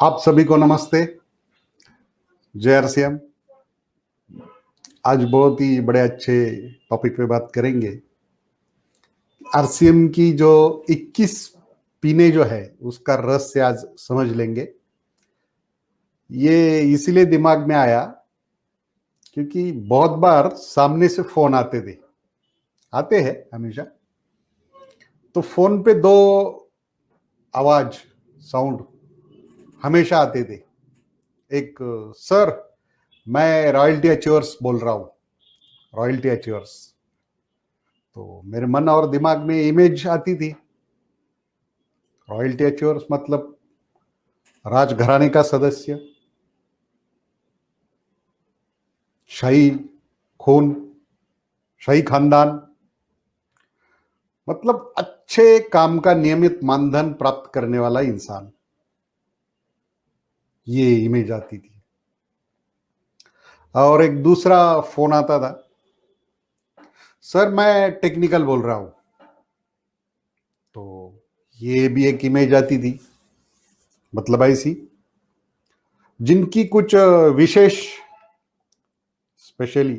आप सभी को नमस्ते। जय आरसीएम। आज बहुत ही बड़े अच्छे टॉपिक पे बात करेंगे। आरसीएम की जो 21 पीने जो है उसका रहस्य आज समझ लेंगे। ये इसीलिए दिमाग में आया क्योंकि बहुत बार सामने से फोन आते हैं हमेशा। तो फोन पे दो आवाज साउंड हमेशा आते थे। एक, सर मैं रॉयल्टी अचीवर्स बोल रहा हूँ, रॉयल्टी अचीवर्स। तो मेरे मन और दिमाग में इमेज आती थी, रॉयल्टी अचीवर्स मतलब राजघराने का सदस्य, शाही खून, शाही खानदान, मतलब अच्छे काम का नियमित मानधन प्राप्त करने वाला इंसान। ये इमेज आती थी। और एक दूसरा फोन आता था, सर मैं टेक्निकल बोल रहा हूं। तो ये भी एक इमेज आती थी, मतलब ऐसी जिनकी कुछ विशेष, स्पेशली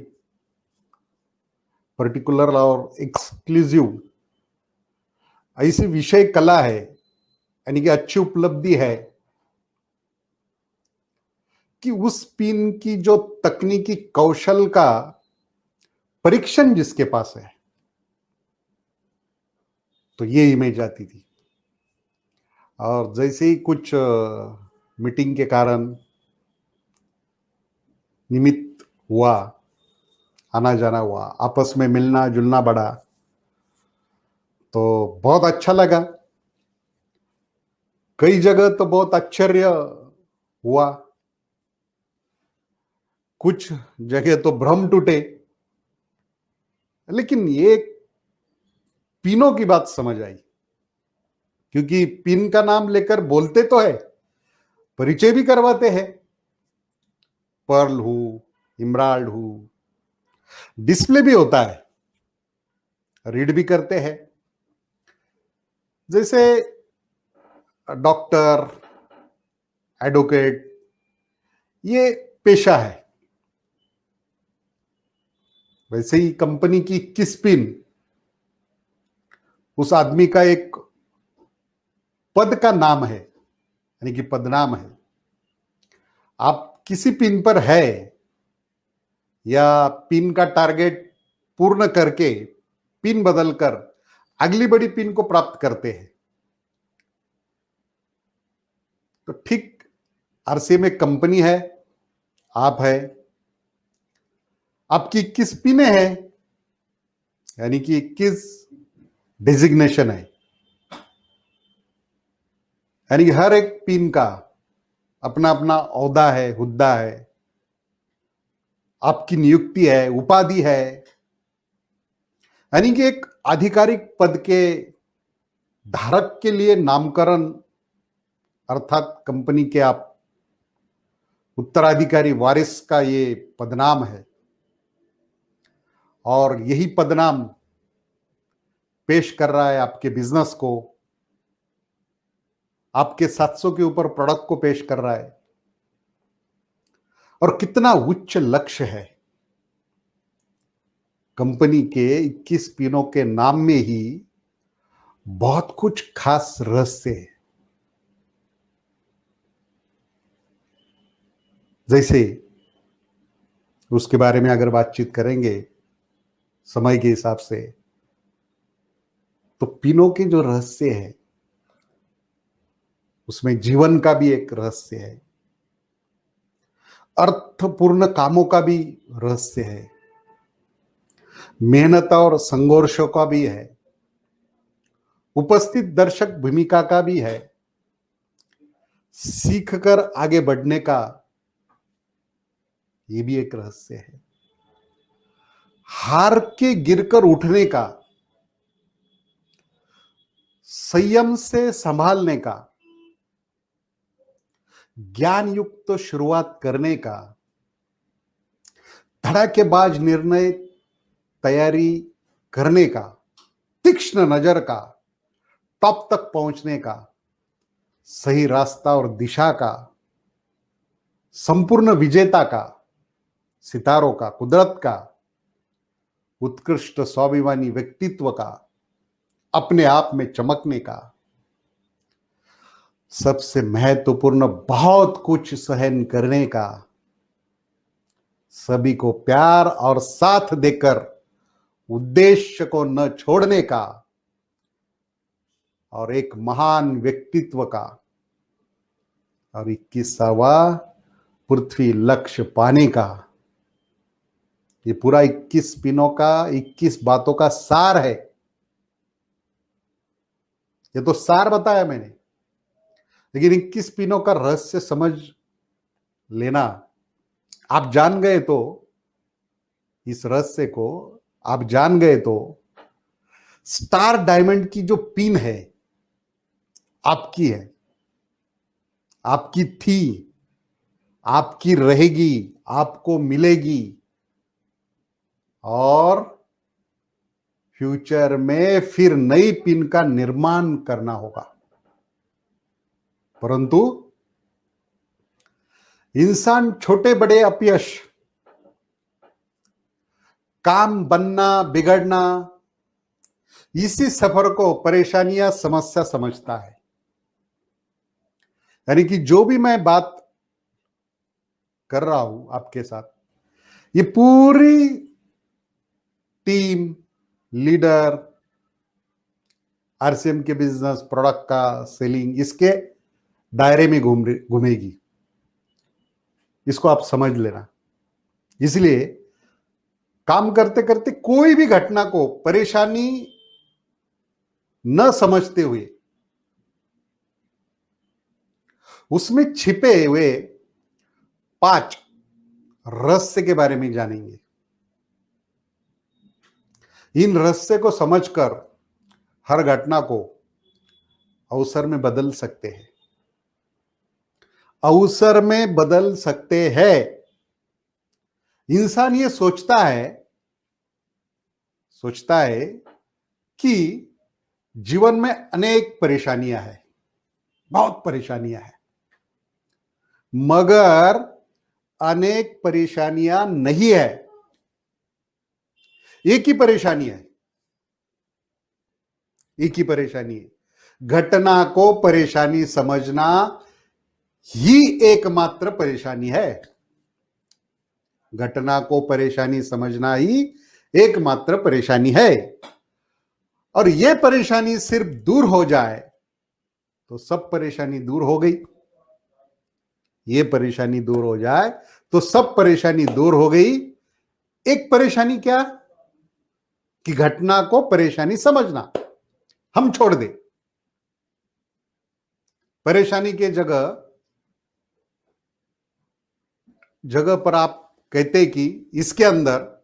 पर्टिकुलर और एक्सक्लूसिव ऐसी विषय कला है, यानी कि अच्छी उपलब्धि है कि उस पिन की जो तकनीकी कौशल का परीक्षण जिसके पास है, तो ये इमेज आती थी। और जैसे ही कुछ मीटिंग के कारण निमित्त हुआ, आना जाना हुआ, आपस में मिलना जुलना बढ़ा, तो बहुत अच्छा लगा। कई जगह तो बहुत आश्चर्य हुआ, कुछ जगह तो भ्रम टूटे। लेकिन ये पिनों की बात समझ आई, क्योंकि पिन का नाम लेकर बोलते तो है, परिचय भी करवाते हैं। पर्ल हूं, इमराल्ड हूं, डिस्प्ले भी होता है, रीड भी करते हैं। जैसे डॉक्टर, एडवोकेट, ये पेशा है, वैसे ही कंपनी की 21 पिन उस आदमी का एक पद का नाम है, यानी कि पदनाम है। आप किसी पिन पर है या पिन का टारगेट पूर्ण करके पिन बदलकर अगली बड़ी पिन को प्राप्त करते हैं। तो ठीक आरसीएम एक कंपनी है, आप है, आपकी 21 पिने हैं, यानी कि 21 डेजिग्नेशन है, यानी कि हर एक पिन का अपना अपना ओहदा है, हुद्दा है, आपकी नियुक्ति है, उपाधि है, यानी कि एक आधिकारिक पद के धारक के लिए नामकरण, अर्थात कंपनी के आप उत्तराधिकारी वारिस का ये पदनाम है। और यही पदनाम पेश कर रहा है आपके बिजनेस को, आपके 700 के ऊपर प्रोडक्ट को पेश कर रहा है। और कितना उच्च लक्ष्य है, कंपनी के 21 पिनों के नाम में ही बहुत कुछ खास रहस्य है। जैसे उसके बारे में अगर बातचीत करेंगे समय के हिसाब से, तो पिनों के जो रहस्य है उसमें जीवन का भी एक रहस्य है, अर्थपूर्ण कामों का भी रहस्य है, मेहनत और संघर्षों का भी है, उपस्थित दर्शक भूमिका का भी है, सीख कर आगे बढ़ने का ये भी एक रहस्य है, हार के गिरकर उठने का, संयम से संभालने का, ज्ञान युक्त शुरुआत करने का, धड़ाकेबाज निर्णय तैयारी करने का, तीक्ष्ण नजर का, टॉप तक पहुंचने का, सही रास्ता और दिशा का, संपूर्ण विजेता का, सितारों का, कुदरत का, उत्कृष्ट स्वाभिमानी व्यक्तित्व का, अपने आप में चमकने का, सबसे महत्वपूर्ण बहुत कुछ सहन करने का, सभी को प्यार और साथ देकर उद्देश्य को न छोड़ने का, और एक महान व्यक्तित्व का, और 21वां पृथ्वी लक्ष्य पाने का। ये पूरा 21 पिनों का, 21 बातों का सार है। ये तो सार बताया मैंने, लेकिन 21 पिनों का रहस्य समझ लेना, आप जान गए तो, इस रहस्य को आप जान गए तो स्टार डायमंड की जो पिन है आपकी है, आपकी थी, आपकी रहेगी, आपको मिलेगी, और फ्यूचर में फिर नई पिन का निर्माण करना होगा। परंतु इंसान छोटे बड़े अपयश, काम बनना बिगड़ना, इसी सफर को परेशानियां समस्या समझता है। यानी कि जो भी मैं बात कर रहा हूं आपके साथ, ये पूरी टीम, लीडर, आरसीएम के बिजनेस, प्रोडक्ट का सेलिंग, इसके दायरे में घूमेगी। इसको आप समझ लेना। इसलिए काम करते करते कोई भी घटना को परेशानी न समझते हुए उसमें छिपे हुए 5 रहस्य के बारे में जानेंगे। इन रहस्य को समझकर हर घटना को अवसर में बदल सकते हैं, अवसर में बदल सकते हैं। इंसान ये सोचता है कि जीवन में अनेक परेशानियां हैं, बहुत परेशानियां हैं, मगर अनेक परेशानियां नहीं है, एक ही परेशानी है, एक ही परेशानी है। घटना को परेशानी समझना ही एकमात्र परेशानी है। घटना को परेशानी समझना ही एकमात्र परेशानी है। और यह परेशानी सिर्फ दूर हो जाए तो सब परेशानी दूर हो गई। ये परेशानी दूर हो जाए तो सब परेशानी दूर हो गई। एक परेशानी क्या कि घटना को परेशानी समझना हम छोड़ दे। परेशानी के जगह पर आप कहते कि इसके अंदर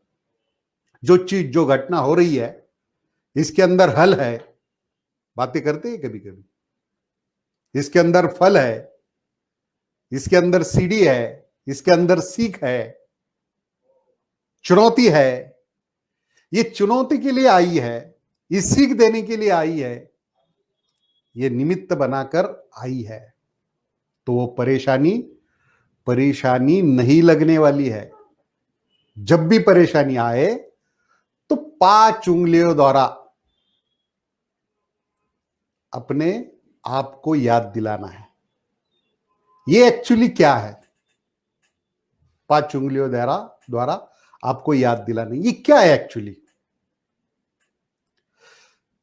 जो चीज, जो घटना हो रही है, इसके अंदर हल है। बातें करते हैं कभी कभी। इसके अंदर फल है, इसके अंदर सीढ़ी है, इसके अंदर सीख है, चुनौती है। ये चुनौती के लिए आई है, ये सीख देने के लिए आई है, ये निमित्त बनाकर आई है। तो वो परेशानी नहीं लगने वाली है। जब भी परेशानी आए तो 5 उंगलियों द्वारा अपने आप को याद दिलाना है। ये एक्चुअली क्या है? 5 उंगलियों द्वारा आपको याद दिलाना, ये क्या है एक्चुअली?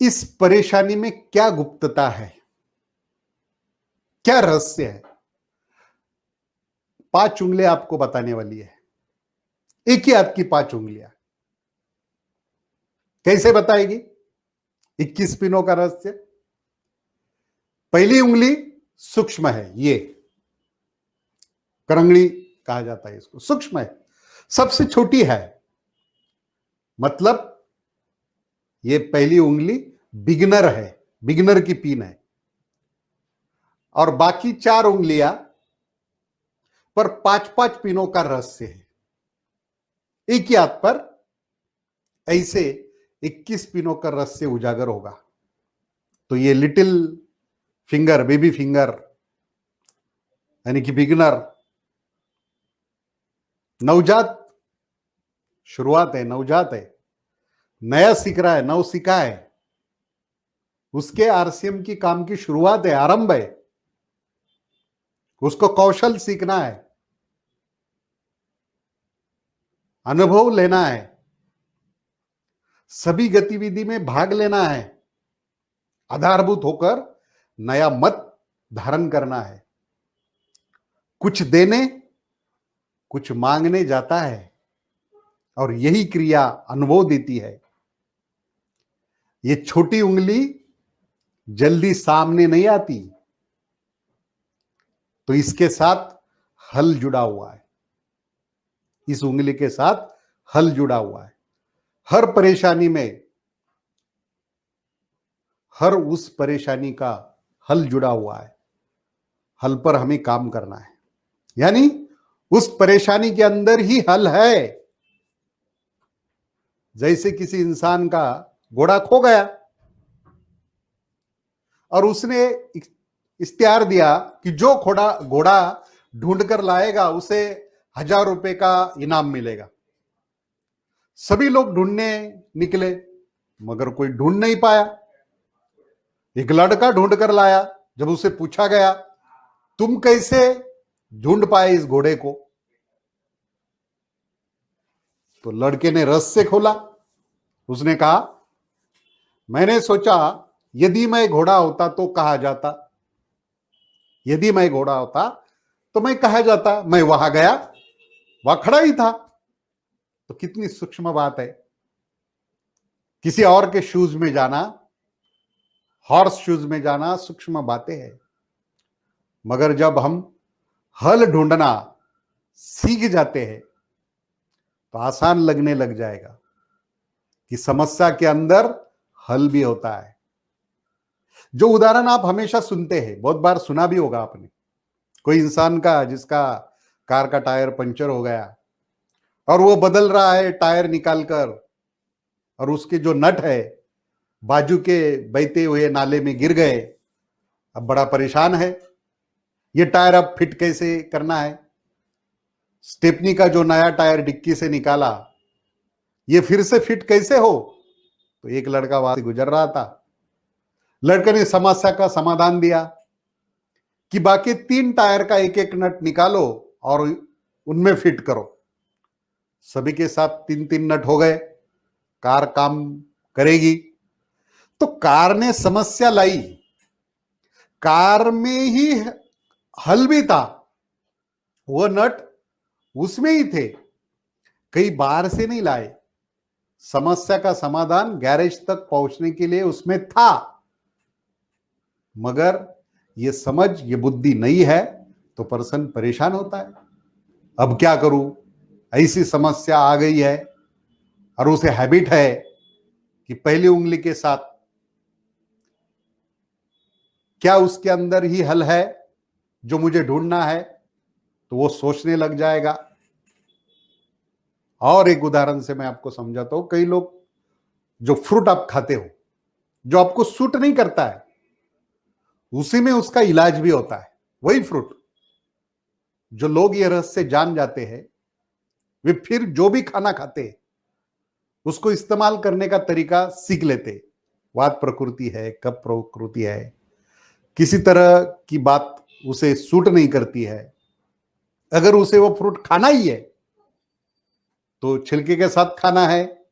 इस परेशानी में क्या गुप्तता है, क्या रहस्य है? 5 उंगलियां आपको बताने वाली है। एक ही हाथ की 5 उंगलियां कैसे बताएगी 21 पिनों का रहस्य? पहली उंगली सूक्ष्म है, ये करंगड़ी कहा जाता है, इसको सूक्ष्म है, सबसे छोटी है। मतलब ये पहली उंगली बिगिनर है, बिगिनर की पिन है। और बाकी 4 उंगलियां पर 5-5 पिनों का रहस्य है। एक ही हाथ पर ऐसे 21 पिनों का रहस्य उजागर होगा। तो ये लिटिल फिंगर, बेबी फिंगर, यानी कि बिगिनर, नवजात शुरुआत है, नवजात है, नया सीख रहा है, नव सीखा है, उसके आरसीएम की काम की शुरुआत है, आरंभ है, उसको कौशल सीखना है, अनुभव लेना है, सभी गतिविधि में भाग लेना है, आधारभूत होकर नया मत धारण करना है, कुछ देने कुछ मांगने जाता है और यही क्रिया अनुभव देती है। ये छोटी उंगली जल्दी सामने नहीं आती, तो इसके साथ हल जुड़ा हुआ है, इस उंगली के साथ हल जुड़ा हुआ है। हर परेशानी में हर उस परेशानी का हल जुड़ा हुआ है, हल पर हमें काम करना है, यानी उस परेशानी के अंदर ही हल है। जैसे किसी इंसान का घोड़ा खो गया और उसने इख्तियार दिया कि जो घोड़ा ढूंढ कर लाएगा उसे 1000 रुपए का इनाम मिलेगा। सभी लोग ढूंढने निकले मगर कोई ढूंढ नहीं पाया। एक लड़का ढूंढ कर लाया। जब उसे पूछा गया तुम कैसे ढूंढ पाए इस घोड़े को, तो लड़के ने रस से खोला। उसने कहा मैंने सोचा यदि मैं घोड़ा होता तो कहा जाता, यदि मैं घोड़ा होता तो मैं कहा जाता। मैं वहां गया, वहां खड़ा ही था। तो कितनी सूक्ष्म बात है। किसी और के शूज में जाना, हॉर्स शूज में जाना सूक्ष्म बातें हैं, मगर जब हम हल ढूंढना सीख जाते हैं तो आसान लगने लग जाएगा कि समस्या के अंदर हल भी होता है। जो उदाहरण आप हमेशा सुनते हैं, बहुत बार सुना भी होगा आपने, कोई इंसान का जिसका कार का टायर पंचर हो गया और वो बदल रहा है टायर निकालकर, और उसके जो नट है बाजू के बहते हुए नाले में गिर गए। अब बड़ा परेशान है, ये टायर अब फिट कैसे करना है। स्टेपनी का जो नया टायर डिक्की से निकाला, ये फिर से फिट कैसे हो। तो एक लड़का वहां से गुजर रहा था। लड़के ने समस्या का समाधान दिया कि बाकी 3 टायर का एक एक नट निकालो और उनमें फिट करो। सभी के साथ 3-3 नट हो गए, कार काम करेगी। तो कार ने समस्या लाई, कार में ही हल भी था, वो नट उसमें ही थे, कहीं बाहर से नहीं लाए। समस्या का समाधान गैरेज तक पहुंचने के लिए उसमें था, मगर ये समझ, ये बुद्धि नहीं है तो पर्सन परेशान होता है। अब क्या करूं, ऐसी समस्या आ गई है और उसे हैबिट है कि पहली उंगली के साथ क्या उसके अंदर ही हल है जो मुझे ढूंढना है, तो वो सोचने लग जाएगा। और एक उदाहरण से मैं आपको समझाता हूं। कई लोग जो फ्रूट आप खाते हो, जो आपको सूट नहीं करता है, उसी में उसका इलाज भी होता है। वही फ्रूट, जो लोग ये रहस्य जान जाते हैं, वे फिर जो भी खाना खाते हैं उसको इस्तेमाल करने का तरीका सीख लेते हैं। वात प्रकृति है, कफ प्रकृति है, किसी तरह की बात उसे सूट नहीं करती है। अगर उसे वो फ्रूट खाना ही है तो छिलके के साथ खाना है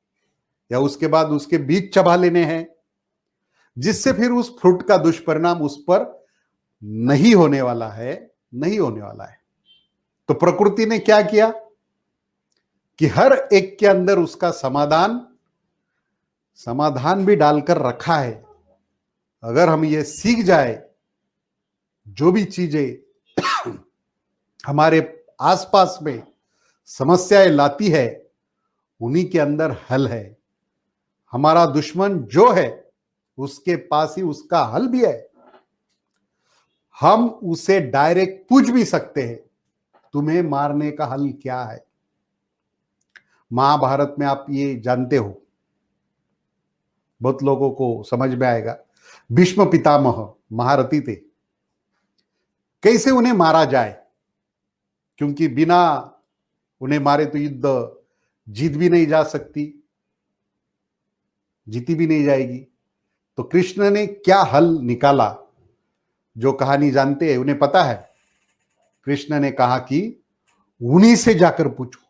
या उसके बाद उसके बीज चबा लेने हैं, जिससे फिर उस फ्रूट का दुष्परिणाम उस पर नहीं होने वाला है, नहीं होने वाला है। तो प्रकृति ने क्या किया कि हर एक के अंदर उसका समाधान भी डालकर रखा है। अगर हम ये सीख जाए, जो भी चीजें हमारे आसपास में समस्याएं लाती है उन्हीं के अंदर हल है। हमारा दुश्मन जो है उसके पास ही उसका हल भी है। हम उसे डायरेक्ट पूछ भी सकते हैं, तुम्हें मारने का हल क्या है। महाभारत में आप ये जानते हो, बहुत लोगों को समझ में आएगा। भीष्म पितामह महारथी थे, कैसे उन्हें मारा जाए, क्योंकि बिना उन्हें मारे तो युद्ध जीत भी नहीं जा सकती, जीती भी नहीं जाएगी। तो कृष्ण ने क्या हल निकाला, जो कहानी जानते हैं उन्हें पता है। कृष्ण ने कहा कि उन्हीं से जाकर पूछो,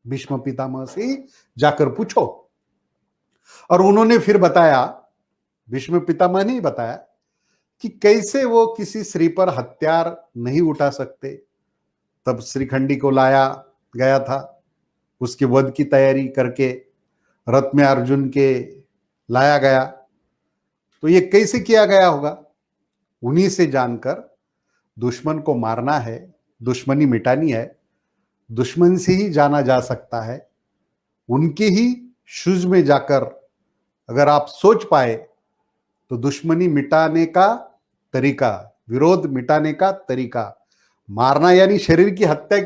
भीष्म पितामह से जाकर पूछो। और उन्होंने फिर बताया, भीष्म पितामह ने बताया कि कैसे वो किसी स्त्री पर हथियार नहीं उठा सकते। तब श्रीखंडी को लाया गया था, उसके वध की तैयारी करके रथ में अर्जुन के लाया गया। तो ये कैसे किया गया होगा, उन्हीं से जानकर दुश्मन को मारना है, दुश्मनी मिटानी है, दुश्मन से ही जाना जा सकता है। उनके ही शूज में जाकर अगर आप सोच पाए तो दुश्मनी मिटाने का तरीका, विरोध मिटाने का तरीका, मारना यानी शरीर की हत्या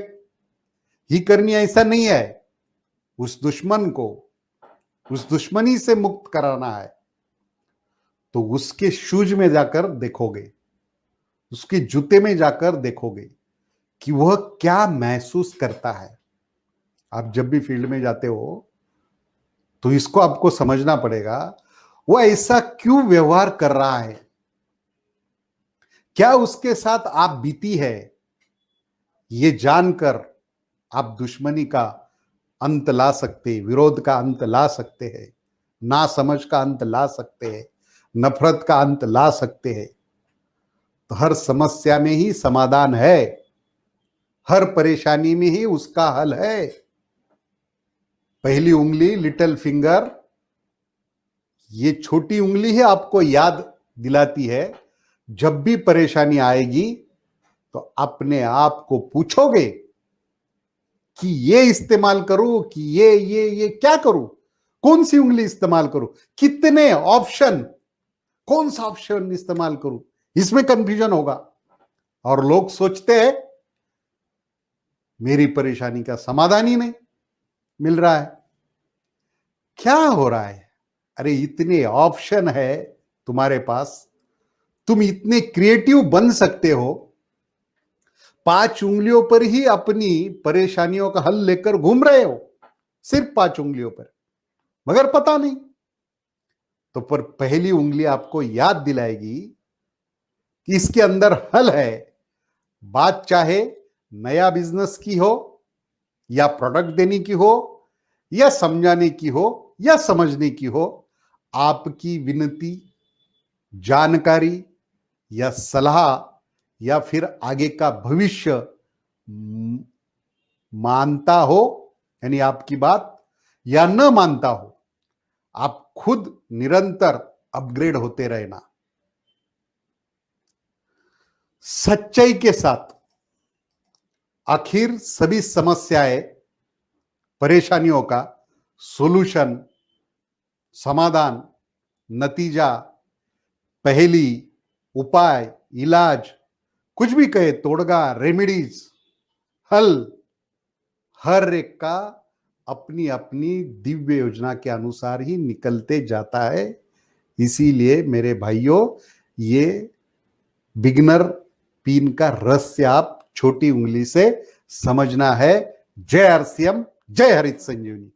ही करनी ऐसा नहीं है। उस दुश्मन को उस दुश्मनी से मुक्त कराना है। तो उसके शूज में जाकर देखोगे, उसके जूते में जाकर देखोगे कि वह क्या महसूस करता है। आप जब भी फील्ड में जाते हो तो इसको आपको समझना पड़ेगा, वो ऐसा क्यों व्यवहार कर रहा है, क्या उसके साथ आप बीती है। ये जानकर आप दुश्मनी का अंत ला सकते, विरोध का अंत ला सकते हैं, नासमझ का अंत ला सकते हैं, नफरत का अंत ला सकते हैं। तो हर समस्या में ही समाधान है, हर परेशानी में ही उसका हल है। पहली उंगली लिटिल फिंगर, ये छोटी उंगली है, आपको याद दिलाती है जब भी परेशानी आएगी तो अपने आप को पूछोगे कि ये इस्तेमाल करूं कि ये क्या करूं, कौन सी उंगली इस्तेमाल करूं, कितने ऑप्शन, कौन सा ऑप्शन इस्तेमाल करूं, इसमें कंफ्यूजन होगा। और लोग सोचते हैं मेरी परेशानी का समाधान ही नहीं मिल रहा है, क्या हो रहा है। अरे इतने ऑप्शन है तुम्हारे पास, तुम इतने क्रिएटिव बन सकते हो। 5 उंगलियों पर ही अपनी परेशानियों का हल लेकर घूम रहे हो, सिर्फ 5 उंगलियों पर, मगर पता नहीं। तो पर पहली उंगली आपको याद दिलाएगी कि इसके अंदर हल है। बात चाहे नया बिजनेस की हो, या प्रोडक्ट देने की हो, या समझाने की हो, या समझने की हो, आपकी विनती, जानकारी या सलाह या फिर आगे का भविष्य मानता हो, यानी आपकी बात, या न मानता हो, आप खुद निरंतर अपग्रेड होते रहना। सच्चाई के साथ आखिर सभी समस्याएं, परेशानियों का सॉल्यूशन, समाधान, नतीजा, पहेली, उपाय, इलाज, कुछ भी कहे, तोड़गा, रेमेडीज, हल, हर एक का अपनी अपनी दिव्य योजना के अनुसार ही निकलते जाता है। इसीलिए मेरे भाइयों, ये बिगिनर पिन का रहस्य आप छोटी उंगली से समझना है। जय RCM, जय हरित संजीवनी।